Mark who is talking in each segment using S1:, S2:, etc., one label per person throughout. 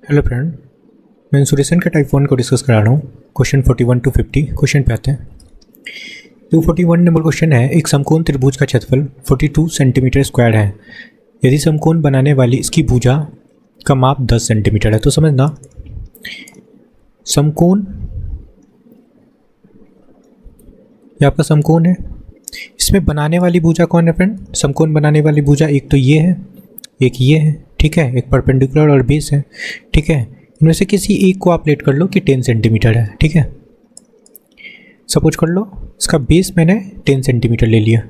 S1: Hello friend, मैं insulation के type 1 को डिस्कस करा रहा हूँ। क्वेश्चन 41 to 50 क्वेश्चन पे आते हैं। 241 नंबर क्वेश्चन है, एक समकोण त्रिभुज का क्षेत्रफल 42 सेंटीमीटर स्क्वायर है। यदि समकोण बनाने वाली इसकी भुजा का माप 10 सेंटीमीटर है। तो समझना, समकोण ये आपका समकोण है, इसमें बनाने वाली भुजा कौन है फ्रेंड? समकोण बनाने वाली भुजा एक तो ये है, एक ये है, ठीक है, एक परपेंडिकुलर और बेस है, ठीक है। इनमें से किसी एक को आप लेट कर लो कि 10 सेंटीमीटर है, ठीक है। सपोज कर लो इसका बेस मैंने 10 सेंटीमीटर ले लिया,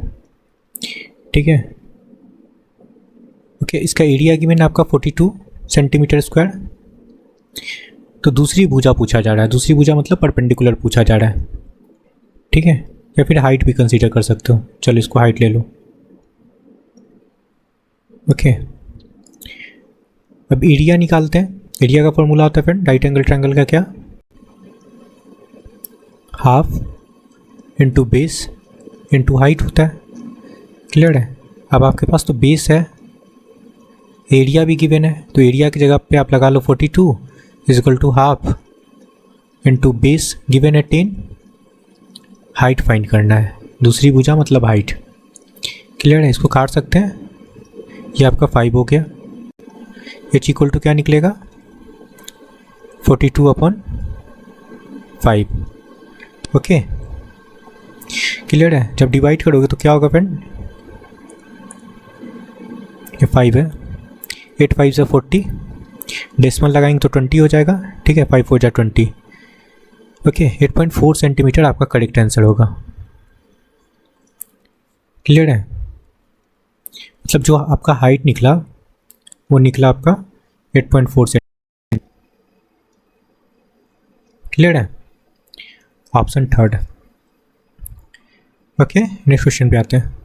S1: ठीक है। ओके, इसका एरिया गिवन आपका 42 सेंटीमीटर स्क्वायर। तो दूसरी भुजा पूछा जा रहा है, दूसरी भुजा मतलब परपेंडिकुलर पूछा जा रहा है, ठीक है। या फिर हाइट भी कंसीडर कर सकते हो, चलो इसको हाइट ले लो। ओके, अब एरिया निकालते हैं। एरिया का फॉर्मूला होता है फ्रेंड राइट एंगल ट्रायंगल का, क्या? Half into base into height होता है। क्लियर है? अब आपके पास तो बेस है, एरिया भी गिवन है, तो एरिया की जगह पे आप लगा लो 42 is equal to half into base given है 10। हाइट फाइंड करना है, दूसरी भुजा मतलब हाइट। क्लियर है? इसको काट सकते हैं, ये आपका 5 हो गया। एच इक्वल टू क्या निकलेगा? 42/5। ओके, क्लियर है? जब डिवाइड करोगे तो क्या होगा फ्रेंड? ये 5 है, 8 5 से 40, डेसिमल लगाएंगे तो 20 हो जाएगा, ठीक है। 5 4 20। ओके, 8.4 सेंटीमीटर आपका करेक्ट आंसर होगा। क्लियर है? मतलब जो आपका हाइट निकला वो निकला आपका 8.4 सेंटीमीटर। क्लियर है? Option third. Okay, next question पे आते हैं।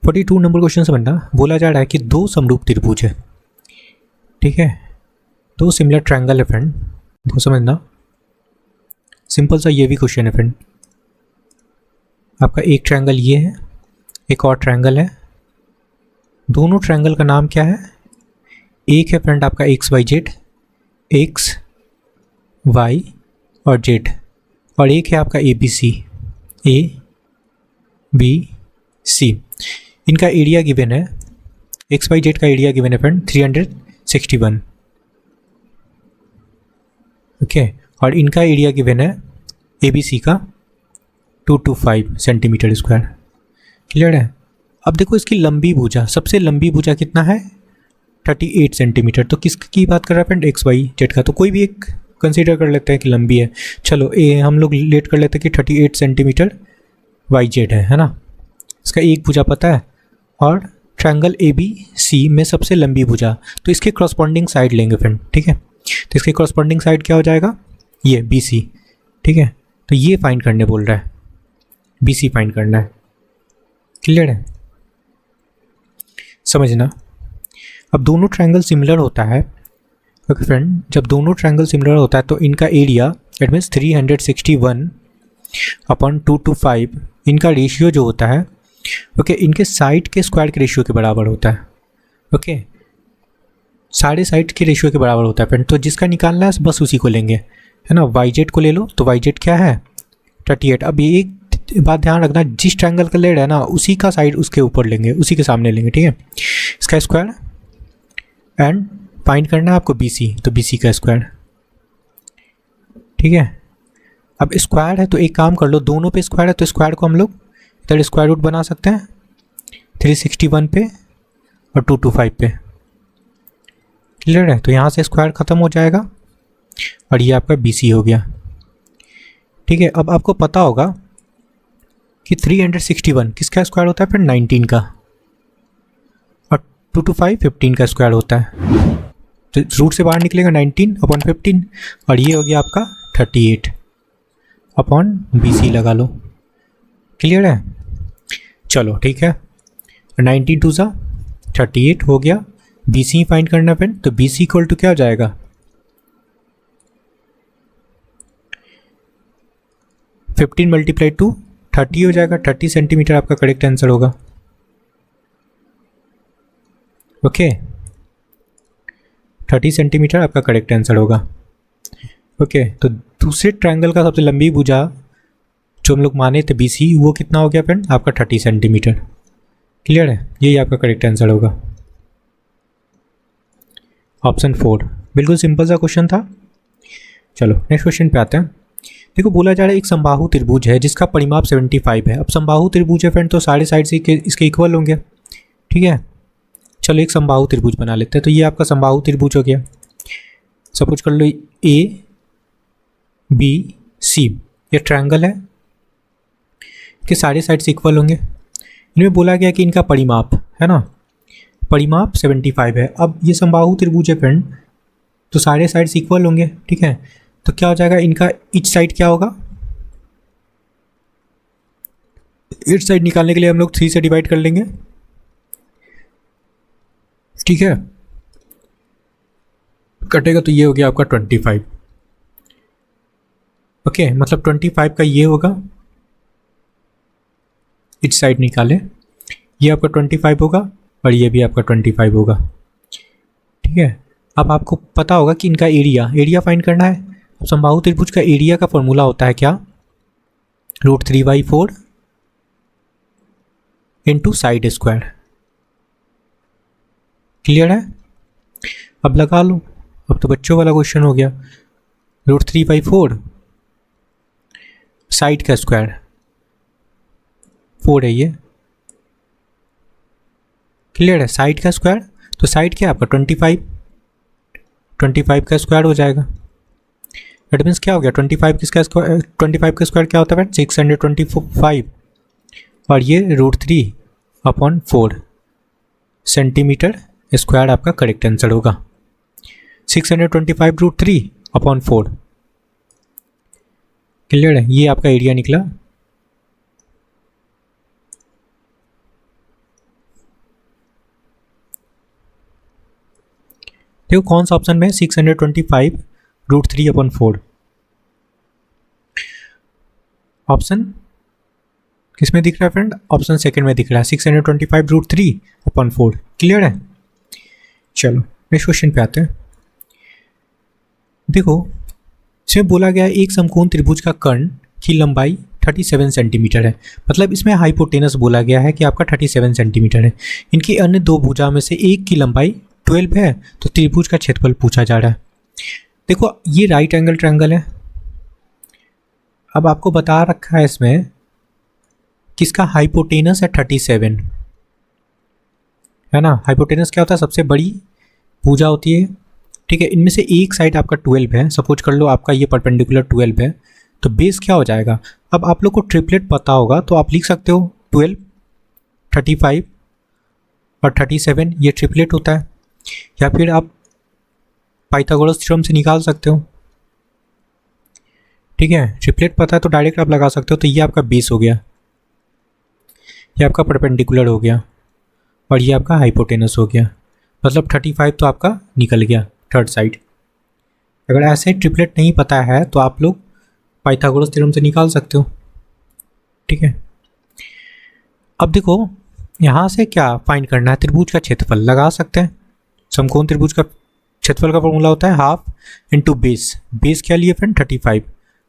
S1: 42 नंबर क्वेश्चन समझना, बोला जा रहा है कि दो समरूप त्रिभुज है, ठीक है, दो सिमिलर ट्रायंगल है फ्रेंड। देखो समझना, सिंपल सा ये भी क्वेश्चन है फ्रेंड। आपका एक ट्रायंगल ये है, एक और ट्रायंगल है, दोनों ट्रायंगल का नाम क्या है? एक है फ्रेंड आपका XYZ, X Y और Z, और एक है आपका ABC, ABC। इनका एरिया गिवन है, XYZ का एरिया गिवन है फ्रेंड 361, ओके, और इनका एरिया गिवन है ABC का 225 सेंटीमीटर स्क्वायर। क्लियर है? अब देखो इसकी लंबी भुजा, सबसे लंबी भुजा कितना है? 38 सेंटीमीटर। तो किसकी बात कर रहा है फ्रेंड? XYZ का। तो कोई भी एक कंसीडर कर लेते हैं कि लंबी है। चलो हम लोग लेट कर लेते हैं कि 38 सेंटीमीटर YZ है ना। इसका एक भुजा पता है, और ट्रायंगल ABC में सबसे लंबी भुजा, तो इसके क्रॉसपॉन्डिंग साइड लेंगे फ्रेंड, ठीक है। तो इसके क्रॉसपॉन्डिंग साइड क्या हो जाएगा? ये BC, ठीक है। तो ये फाइंड करने बोल रहा है, BC फाइंड करना है। क्लियर है? समझना, अब दोनों ट्रायंगल सिमिलर होता है, ओके फ्रेंड। जब दोनों ट्रायंगल सिमिलर होता है तो इनका एरिया इट मीन्स 361/225, इनका रेशियो जो होता है, ओके, इनके साइड के स्क्वायर के रेशियो के बराबर होता है। ओके, सारे साइड के रेशियो के बराबर होता है फ्रेंड। तो जिसका निकालना है बस उसी को लेंगे, है ना। YZ को ले लो, तो YZ क्या है? 38। अब ये एक बात ध्यान रखना, जिस ट्रायंगल का लेड है ना उसी का साइड उसके ऊपर लेंगे, उसी के सामने लेंगे, ठीक है। इसका स्क्वायर एंड फाइंड करना है आपको BC, तो BC का स्क्वायर, ठीक है। अब स्क्वायर है तो एक काम कर लो, दोनों पे स्क्वायर है तो स्क्वायर को हम लोग इधर स्क्वायर रूट बना सकते हैं, 361 पे और 225 पे। क्लियर है? तो यहाँ से स्क्वायर ख़त्म हो जाएगा और ये आपका BC हो गया, ठीक है। अब आपको पता होगा कि 361 किसका स्क्वायर होता है फिर? 19 का, और 225 15 का स्क्वायर होता है। तो रूट से बाहर निकलेगा 19/15, और ये हो गया आपका 38/BC लगा लो। क्लियर है? चलो ठीक है, 19 2 सा 38 हो गया। BC फाइंड करना फ्रेंड, तो BC इक्वल टू क्या हो जाएगा? 15 × 2 30 हो जाएगा। 30 सेंटीमीटर आपका करेक्ट आंसर होगा। ओके, 30 सेंटीमीटर आपका करेक्ट आंसर होगा। ओके, तो दूसरे ट्रायंगल का सबसे लंबी भुजा जो हम लोग माने थे BC, वो कितना हो गया फ्रेंड आपका 30 सेंटीमीटर। क्लियर है, यही आपका करेक्ट आंसर होगा ऑप्शन 4। बिल्कुल सिंपल सा क्वेश्चन था। चलो नेक्स्ट क्वेश्चन पे आते हैं। देखो बोला जा रहा है एक समबाहु त्रिभुज है जिसका परिमाप 75 है। अब समबाहु त्रिभुज है फ्रेंड तो सारे साइड से इसके इक्वल होंगे, ठीक है। चलो एक समबाहु त्रिभुज बना लेते हैं। तो ये आपका समबाहु त्रिभुज हो गया। सपोज कर लो ABC ये ट्रायंगल है कि सारे साइड से इक्वल होंगे। इनमें बोला गया कि इनका परिमाप है ना, परिमाप 75 है। अब ये समबाहु त्रिभुज है फ्रेंड तो सारे साइड से इक्वल होंगे, ठीक है। तो क्या हो जाएगा, इनका ईच साइड क्या होगा, ईच साइड निकालने के लिए हम लोग 3 से डिवाइड कर लेंगे, ठीक है। कटेगा तो ये हो गया आपका 25। ओके, मतलब 25 का ये होगा, ईच साइड निकाले, ये आपका 25 होगा और ये भी आपका 25 होगा, ठीक है। अब आपको पता होगा कि इनका एरिया फाइंड करना है। अब समबाहु त्रिभुज का एरिया का फॉर्मूला होता है क्या, √3/4 इंटू साइड स्क्वायर। क्लियर है, अब लगा लो। अब तो बच्चों वाला क्वेश्चन हो गया। √3/4 साइड का स्क्वायर 4 है ये। क्लियर है, साइड का स्क्वायर, तो साइड क्या है आपका 25 का स्क्वायर हो जाएगा। दैट मीन्स क्या हो गया 25 का स्क्वायर क्या होता है 625 और ये √3/4 सेंटीमीटर स्क्वायर आपका करेक्ट आंसर होगा। 625 √3/4। क्लियर है, ये आपका एरिया निकला। देखो कौन सा ऑप्शन में 625 √3/4 ऑप्शन किस में दिख रहा है फ्रेंड, ऑप्शन सेकंड में दिख रहा है 625 √3/4। क्लियर है, चलो नेक्स्ट क्वेश्चन पे आते हैं। देखो इसमें बोला गया है एक समकोण त्रिभुज का कर्ण की लंबाई 37 सेंटीमीटर है। मतलब इसमें हाइपोटेनस बोला गया है कि आपका 37 सेंटीमीटर है। इनकी अन्य दो भुजा में से एक की लंबाई 12 है, तो त्रिभुज का क्षेत्रफल पूछा जा रहा है। देखो ये राइट एंगल ट्रायंगल है। अब आपको बता रखा है इसमें किसका हाइपोटेनस है 37, है ना। हाइपोटेनस क्या होता है, सबसे बड़ी भुजा होती है, ठीक है। इनमें से एक साइड आपका 12 है, सपोज कर लो आपका ये परपेंडिकुलर 12 है, तो बेस क्या हो जाएगा। अब आप लोग को ट्रिपलेट पता होगा तो आप लिख सकते हो 12, 35 और 37 ये ट्रिपलेट होता है, या फिर आप पाइथागोरस थ्योरम से निकाल सकते हो, ठीक है। ट्रिपलेट पता है तो डायरेक्ट आप लगा सकते हो। तो ये आपका बेस हो गया, ये आपका परपेंडिकुलर हो गया और ये आपका हाइपोटेनस हो गया। मतलब 35 तो आपका निकल गया थर्ड साइड। अगर ऐसे ट्रिपलेट नहीं पता है तो आप लोग पाइथागोरस थ्योरम से निकाल सकते हो, ठीक है। अब देखो यहाँ से क्या फाइंड करना है, त्रिभुज का क्षेत्रफल लगा सकते हैं। समकोण त्रिभुज का क्षेत्रफल का फॉर्मूला होता है हाफ इंटू बेस। बेस क्या लिए फ्रेंड 35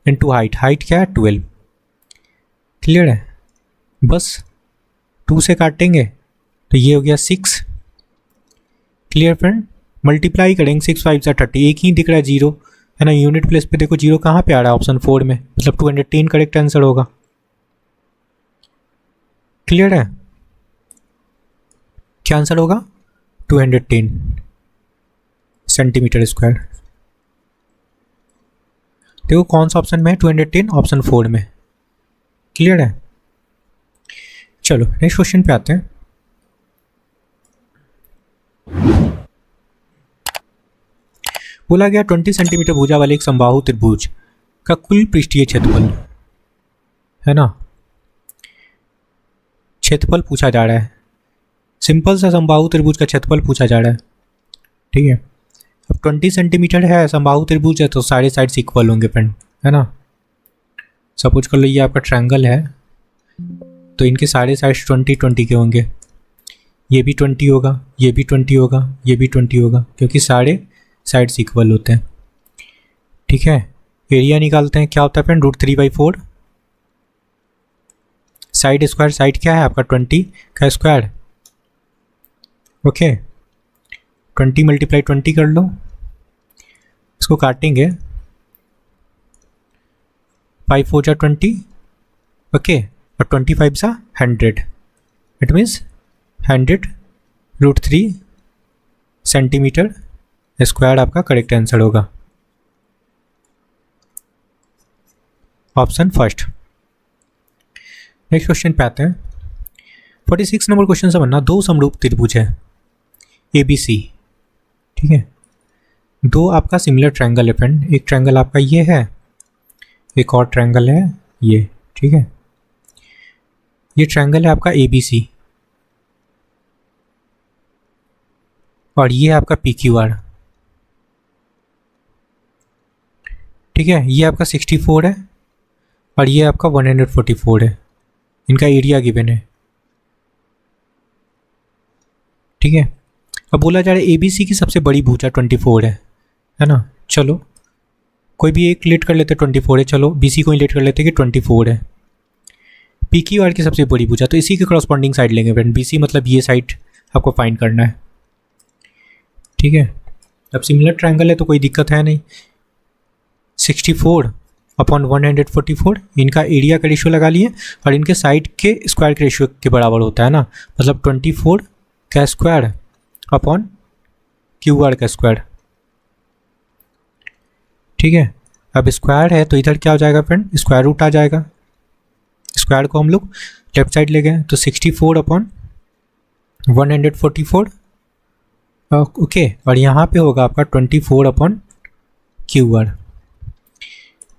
S1: इंटू हाइट क्या है 12। क्लियर है, बस 2 से काटेंगे तो ये हो गया 6। क्लियर फ्रेंड, मल्टीप्लाई करेंगे 6 5 से 30, एक ही दिख रहा है 0, है ना। यूनिट प्लेस पे देखो 0 कहाँ पे आ रहा है, ऑप्शन 4 में, मतलब 210 करेक्ट आंसर होगा। क्लियर है, क्या आंसर होगा 210 सेंटीमीटर स्क्वायर। देखो कौन सा ऑप्शन में है 210, ऑप्शन 4 में। क्लियर है, चलो नेक्स्ट क्वेश्चन पे आते हैं। बोला गया 20 सेंटीमीटर भुजा वाले एक समबाहु त्रिभुज का कुल पृष्ठीय क्षेत्रफल, है ना, क्षेत्रफल पूछा जा रहा है। सिंपल सा समबाहु त्रिभुज का क्षेत्रफल पूछा जा रहा है, ठीक है। अब 20 सेंटीमीटर है, समबाहु त्रिभुज है तो सारे साइड से इक्वल होंगे फ्रेंड, है ना। सपोज कर लो ये आपका ट्रायंगल है तो इनके सारे साइड्स 20 के होंगे। ये भी 20 होगा, ये भी 20 होगा, ये भी 20 होगा, क्योंकि सारे साइड्स इक्वल होते हैं। ठीक है, एरिया निकालते हैं, क्या होता है फ्रेंड, √3/4। साइड स्क्वायर, साइड क्या है आपका 20 का स्क्वायर। ओके, 20 × 20 कर लो, इसको काटेंगे, 5 4 जा 20, ओके, और 25 जा 100, इट मीन्स 100 √3 सेंटीमीटर स्क्वायर आपका करेक्ट आंसर होगा, ऑप्शन फर्स्ट। नेक्स्ट क्वेश्चन पे आते हैं। 46 नंबर क्वेश्चन से बनना, दो समरूप त्रिभुज है ABC। ठीक है, दो आपका सिमिलर ट्रायंगल है फ्रेंड, एक ट्रायंगल आपका ये है, एक और ट्रायंगल है ये। ठीक है, ये ट्रायंगल है आपका ABC और ये है आपका PQR। ठीक है, ये आपका 64 है और ये आपका 144 है, इनका एरिया गिवन है। ठीक है, अब बोला जा रहा है ABC की सबसे बड़ी भुजा 24 है ना। चलो कोई भी एक लेट कर लेते, 24 है, चलो BC को ही लेट कर लेते कि 24 है। PQR की सबसे बड़ी भुजा, तो इसी के करस्पॉन्डिंग साइड लेंगे फ्रेंड, BC मतलब ये साइड आपको फाइंड करना है। ठीक है, अब सिमिलर ट्रायंगल है तो कोई दिक्कत है नहीं। 64/144, इनका एरिया का रेशियो लगा लिए और इनके साइड के स्क्वायर के रेशियो के बराबर होता है ना, मतलब 24 का स्क्वायर अपॉन QR का स्क्वायर। ठीक है, अब स्क्वायर है तो इधर क्या हो जाएगा फ्रेंड, स्क्वायर रूट आ जाएगा, स्क्वायर को हम लोग लेफ्ट साइड ले गए तो 64/144, ओके, और यहाँ पे होगा आपका 24/QR।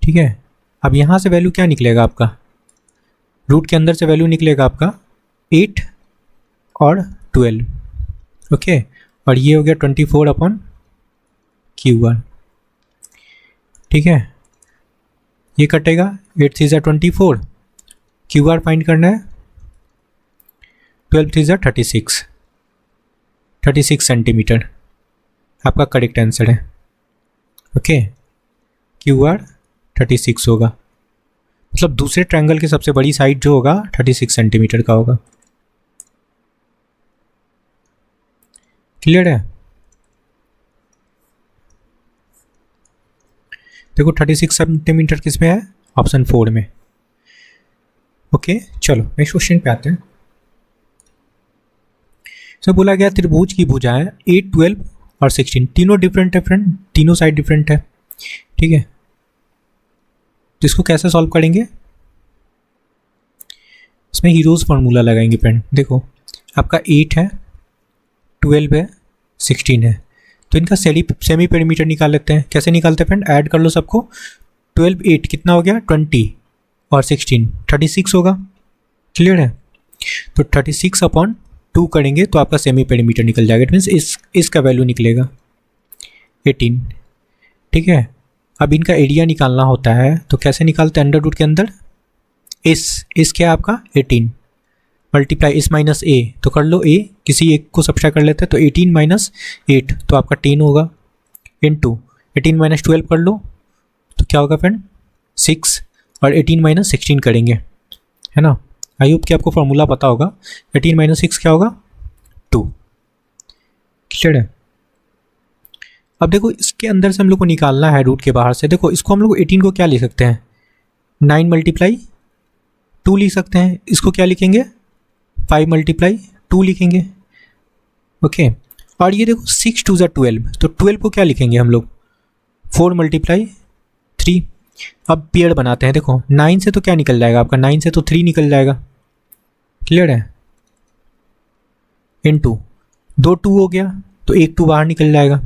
S1: ठीक है, अब यहाँ से वैल्यू क्या निकलेगा आपका, रूट के अंदर से वैल्यू निकलेगा आपका 8 और 12, ओके, और ये हो गया 24/QR। ठीक है, ये कटेगा, 8 3 जा 24, QR फाइंड करना है, 12 3 जा 36 सेंटीमीटर आपका करेक्ट आंसर है। ओके, QR 36 होगा, मतलब दूसरे ट्रायंगल की सबसे बड़ी साइड जो होगा 36 सेंटीमीटर का होगा। क्लियर है, देखो 36 सेंटीमीटर किस में है, ऑप्शन 4 में। ओके, चलो नेक्स्ट क्वेश्चन पे आते हैं। तो बोला गया त्रिभुज की भुजाएं 8 12 और 16 तीनों डिफरेंट है फ्रेंड, तीनों साइड डिफरेंट है। ठीक है, तो इसको कैसे सॉल्व करेंगे, इसमें हीरोज फार्मूला लगाएंगे फ्रेंड। देखो आपका 8 है, 12 है, 16 है, तो इनका सेमी पेरीमीटर निकाल लेते हैं। कैसे निकालते हैं फ्रेंड, ऐड कर लो सबको, 12 8 कितना हो गया 20 और 16 36 होगा। क्लियर है, तो 36/2 करेंगे तो आपका सेमी पेरीमीटर निकल जाएगा, इट मीन्स इसका वैल्यू निकलेगा 18। ठीक है, अब इनका एरिया निकालना होता है तो कैसे निकालते हैं, अंडर रूट के अंदर इस क्या है आपका 18 मल्टीप्लाई इस माइनस ए, तो कर लो ए, किसी एक को सब्ट्रैक्ट कर लेते हैं, तो 18 - 8 तो आपका 10 होगा, इनटू 18 - 12 कर लो तो क्या होगा फ्रेंड 6, और 18 - 16 करेंगे, है ना। आई होप कि आपको फॉर्मूला पता होगा, 18 - 6 क्या होगा 2। क्लियर है, अब देखो इसके अंदर से हम लोग को निकालना है रूट के बाहर से। देखो इसको हम लोग 18 को क्या लिख सकते हैं, 9 × 2 लिख सकते हैं, इसको क्या लिखेंगे 5 × 2 लिखेंगे। ओके, और ये देखो 6 2 जा 12, तो 12 को क्या लिखेंगे हम लोग 4 × 3। अब पेयर बनाते हैं, देखो 9 से तो क्या निकल जाएगा आपका, 9 से तो 3 निकल जाएगा। क्लियर है, इनटू 2 2 हो गया तो एक 2 बाहर निकल जाएगा,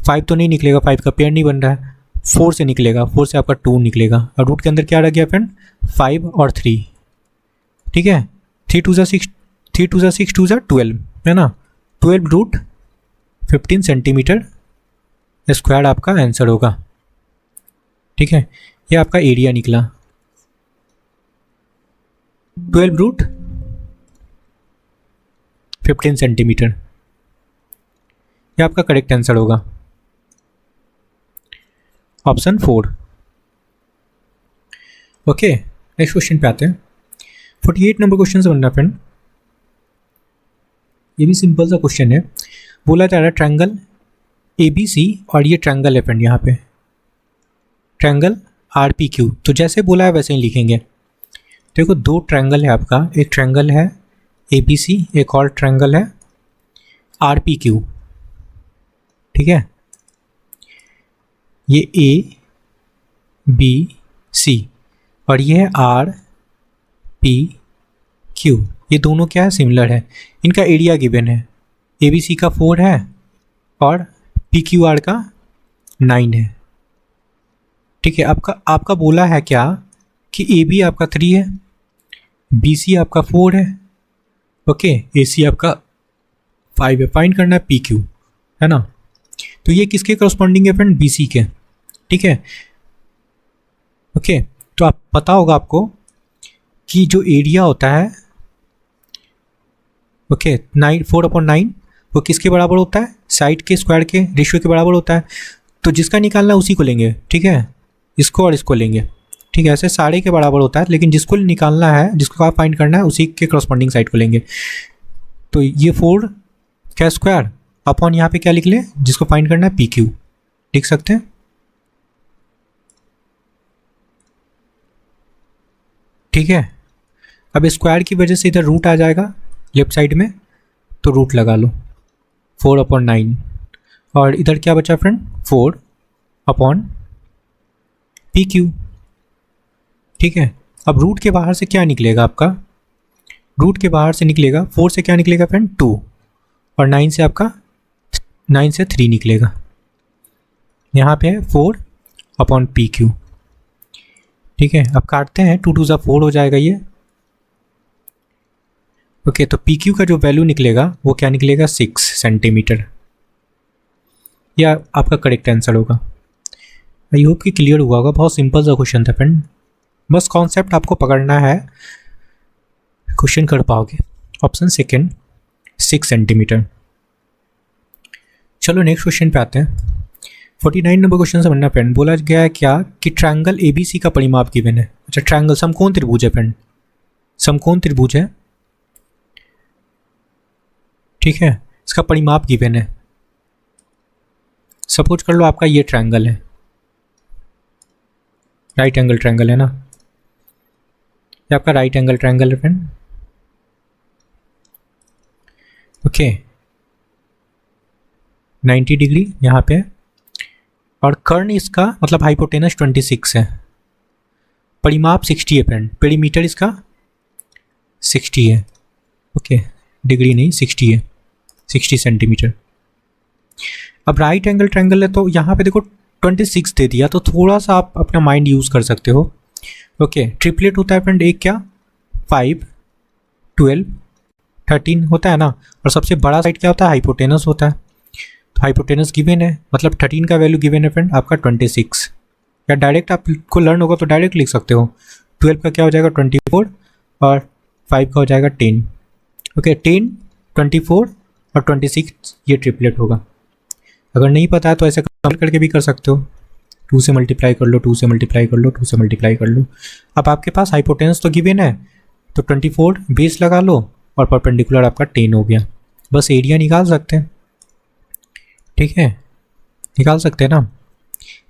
S1: 5 तो नहीं निकलेगा, 5 का पेयर नहीं बन रहा है, 4 से निकलेगा, 4 से आपका 2 निकलेगा, और रूट के अंदर क्या रह गया फ्रेंड 5 और 3। ठीक है, 3 2 जा 6, 3 2 जा 6 2 जा 12, है ना, 12 √15 सेंटीमीटर स्क्वायर आपका आंसर होगा। ठीक है, ये आपका एरिया निकला 12 √15 सेंटीमीटर, ये आपका करेक्ट आंसर होगा। ऑप्शन 4। ओके, नेक्स्ट क्वेश्चन पे आते हैं। 48 नंबर क्वेश्चन से बनना फ्रेंड। ये भी सिंपल सा क्वेश्चन है। बोला जा रहा है ट्रायंगल ABC और ये ट्रायंगल है फ्रेंड, यहाँ पे ट्रायंगल RPQ। तो जैसे बोला है वैसे ही लिखेंगे। देखो दो ट्रायंगल है आपका, एक ट्रायंगल है ABC, एक और ट्रायंगल है RPQ। ठीक है, ये ABC और ये है RPQ। ये दोनों क्या है, सिमिलर है। इनका एरिया गिवन है, ABC का 4 है और PQR का 9 है। ठीक है, आपका बोला है क्या कि AB आपका 3 है, BC आपका 4 है, ओके, AC आपका 5 है। फाइंड करना है PQ, है ना। तो ये किसके करस्पॉन्डिंग है फ्रेंड, BC के। ठीक है, ओके। तो आप पता होगा आपको कि जो एरिया होता है, ओके, 4/9 वो किसके बराबर होता है, साइड के स्क्वायर के रेशियो के बराबर होता है। तो जिसका निकालना है उसी को लेंगे। ठीक है, इसको और इसको लेंगे। ठीक है, ऐसे सारे के बराबर होता है, लेकिन जिसको निकालना है, जिसको आप फाइंड करना है, उसी के करस्पॉन्डिंग साइड को लेंगे। तो ये 4 का स्क्वायर अपॉन यहाँ पे क्या लिख ले, जिसको फाइंड करना है PQ लिख सकते हैं। ठीक है, अब स्क्वायर की वजह से इधर रूट आ जाएगा लेफ्ट साइड में, तो रूट लगा लो 4/9 और इधर क्या बचा फ्रेंड, 4/PQ। ठीक है, अब रूट के बाहर से क्या निकलेगा आपका, रूट के बाहर से निकलेगा 4 से क्या निकलेगा फ्रेंड 2 और 9 से आपका 9 से 3 निकलेगा। यहाँ पे है 4/PQ। ठीक है, अब काटते हैं, 2 2 ज़ा 4 हो जाएगा ये। ओके, तो PQ का जो वैल्यू निकलेगा वो क्या निकलेगा, 6 सेंटीमीटर। यह आपका करेक्ट आंसर होगा। आई होप कि क्लियर हुआ होगा। बहुत सिंपल सा क्वेश्चन था फ्रेंड, बस कॉन्सेप्ट आपको पकड़ना है, क्वेश्चन कर पाओगे। Option second 6 centimetre. चलो नेक्स्ट क्वेश्चन पे आते हैं। 49 नंबर क्वेश्चन से बनना फ्रेंड। बोला गया है क्या कि ट्रायंगल ABC का परिमाप गिवन है। अच्छा, ट्रायंगल समकोण त्रिभुज है फ्रेंड, समकोण त्रिभुज है। ठीक है, इसका परिमाप गिवन है। सपोज कर लो आपका ये ट्रायंगल है, राइट एंगल ट्रायंगल है ना, ये आपका राइट एंगल ट्रायंगल है फ्रेंड। ओके, 90 डिग्री यहाँ पे, और कर्ण इसका मतलब हाइपोटेनस 26 है। परिमाप 60 है फ्रेंड, पेरीमीटर इसका 60 है। ओके, डिग्री नहीं, 60 है, 60 सेंटीमीटर। अब राइट एंगल ट्रायंगल है तो यहाँ पे देखो 26 दे दिया, तो थोड़ा सा आप अपना माइंड यूज़ कर सकते हो। ओके, ट्रिपलेट होता है फ्रेंड, एक क्या 5 12 13 होता है ना, और सबसे बड़ा साइड क्या होता है, हाइपोटेनस होता है। तो हाइपोटेनस गिवन है, मतलब 13 का वैल्यू गिवन है फ्रेंड आपका 26। या डायरेक्ट आपको लर्न होगा तो डायरेक्ट लिख सकते हो। 12 का क्या हो जाएगा 24 और 5 का हो जाएगा 10। ओके, 10 24 और 26 ये ट्रिपलेट होगा। अगर नहीं पता है तो ऐसे कमेंट करके भी कर सकते हो, 2 से मल्टीप्लाई कर लो, 2 से मल्टीप्लाई कर लो, 2 से मल्टीप्लाई कर लो। अब आपके पास हाइपोटेनस तो गिवन है, तो 24 बेस लगा लो और परपेंडिकुलर आपका 10 हो गया। बस एरिया निकाल सकते हैं। ठीक है, निकाल सकते हैं ना।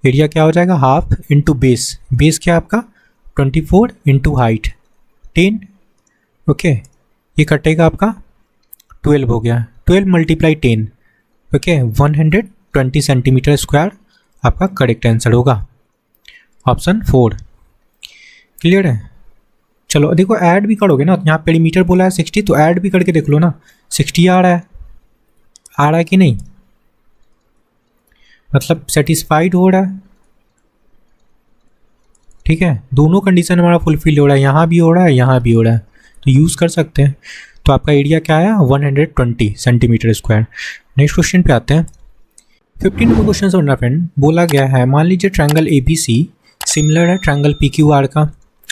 S1: एरिया क्या हो जाएगा, हाफ इंटू बेस, बेस क्या आपका 24 इंटू हाइट 10। ओके, ये कटेगा आपका 12 हो गया, 12 मल्टीप्लाई 10। ओके, 120 सेंटीमीटर स्क्वायर आपका करेक्ट आंसर होगा। ऑप्शन 4 क्लियर है। चलो देखो, ऐड भी करोगे ना, यहाँ पेरीमीटर बोला है 60, तो ऐड भी करके देख लो ना, 60 आ रहा है कि नहीं, मतलब सेटिस्फाइड हो रहा है। ठीक है, दोनों कंडीशन हमारा फुलफिल हो रहा है, यहाँ भी हो रहा है, यहाँ भी हो रहा है, तो यूज़ कर सकते हैं। तो आपका एरिया क्या आया 120 सेंटीमीटर स्क्वायर। नेक्स्ट क्वेश्चन पे आते हैं। 15 नंबर क्वेश्चन समझना फ्रेंड। बोला गया है, मान लीजिए ट्रायंगल ABC सिमिलर है ट्रायंगल PQR का।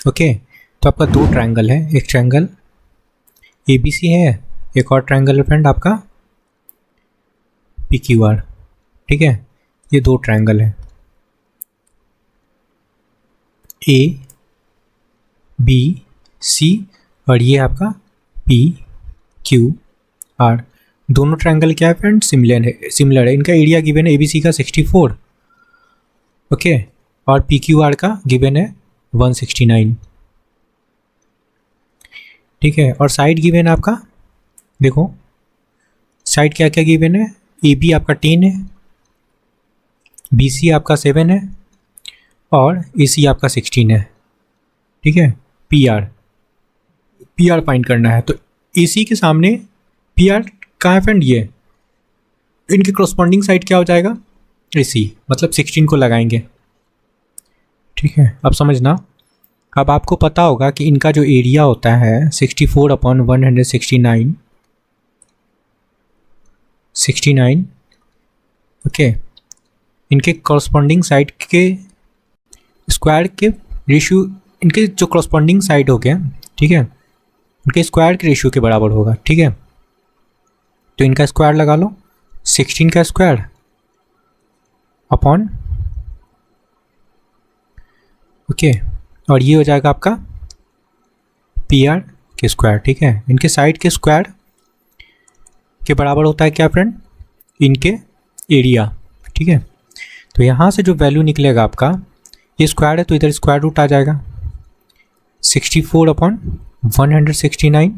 S1: ओके, तो आपका दो ट्रायंगल है, एक ट्रायंगल ABC है, एक और ट्रायंगल है फ्रेंड आपका PQR। ठीक है, ये दो ट्रायंगल है। ए बी सी और ये आपका पी क्यू आर। दोनों ट्रायंगल क्या है फ्रेंड? सिमिलर है। इनका एरिया गिवन है ABC का 64, ओके, और PQR का गिवन है 169, ठीक है। और साइड गिवन है आपका, देखो साइड क्या क्या गिवन है, AB आपका 10 है, BC आपका 7 है और AC आपका 16 है, ठीक है। PR फाइंड करना है, तो AC के सामने PR कहाँ है फ्रेंड? ये इनके करस्पॉन्डिंग साइड क्या हो जाएगा? AC, मतलब 16 को लगाएंगे, ठीक है। अब समझना, अब आपको पता होगा कि इनका जो एरिया होता है 64/169, ओके, इनके करस्पॉन्डिंग साइड के स्क्वायर के रेशियो, इनके जो करस्पॉन्डिंग साइड हो गया, ठीक है, उनके स्क्वायर के रेशियो के बराबर होगा, ठीक है। तो इनका स्क्वायर लगा लो, 16 का स्क्वायर अपॉन, ओके, और ये हो जाएगा आपका PR के स्क्वायर, ठीक है। इनके साइड के स्क्वायर के बराबर होता है क्या फ्रेंड? इनके एरिया, ठीक है। तो यहाँ से जो वैल्यू निकलेगा आपका, ये स्क्वायर है तो इधर स्क्वायर रूट आ जाएगा, 64/169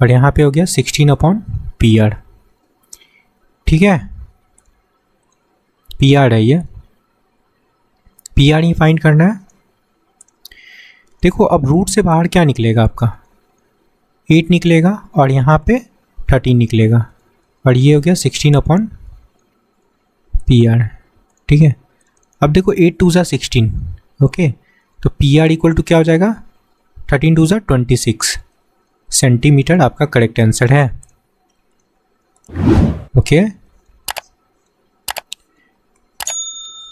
S1: और यहाँ पे हो गया 16/PR, ठीक है। PR है ये, PR ही फाइंड करना है। देखो अब रूट से बाहर क्या निकलेगा आपका? 8 निकलेगा और यहाँ पे 13 निकलेगा और ये हो गया 16/PR, ठीक है। अब देखो 8 2 16, ओके, तो PR इक्वल टू क्या हो जाएगा? 13 2 26 सेंटीमीटर आपका करेक्ट आंसर है, ओके।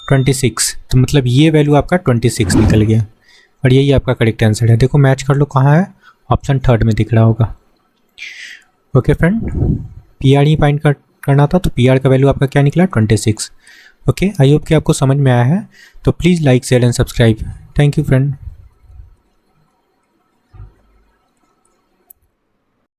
S1: 26, तो मतलब ये वैल्यू आपका 26 निकल गया और यही आपका करेक्ट आंसर है। देखो मैच कर लो कहाँ है, ऑप्शन 3 में दिख रहा होगा, ओके फ्रेंड। PR ही फाइंड करना था, तो PR का वैल्यू आपका क्या निकला? 26, ओके। आई होप कि आपको समझ में आया है, तो please like share and subscribe. Thank you friend.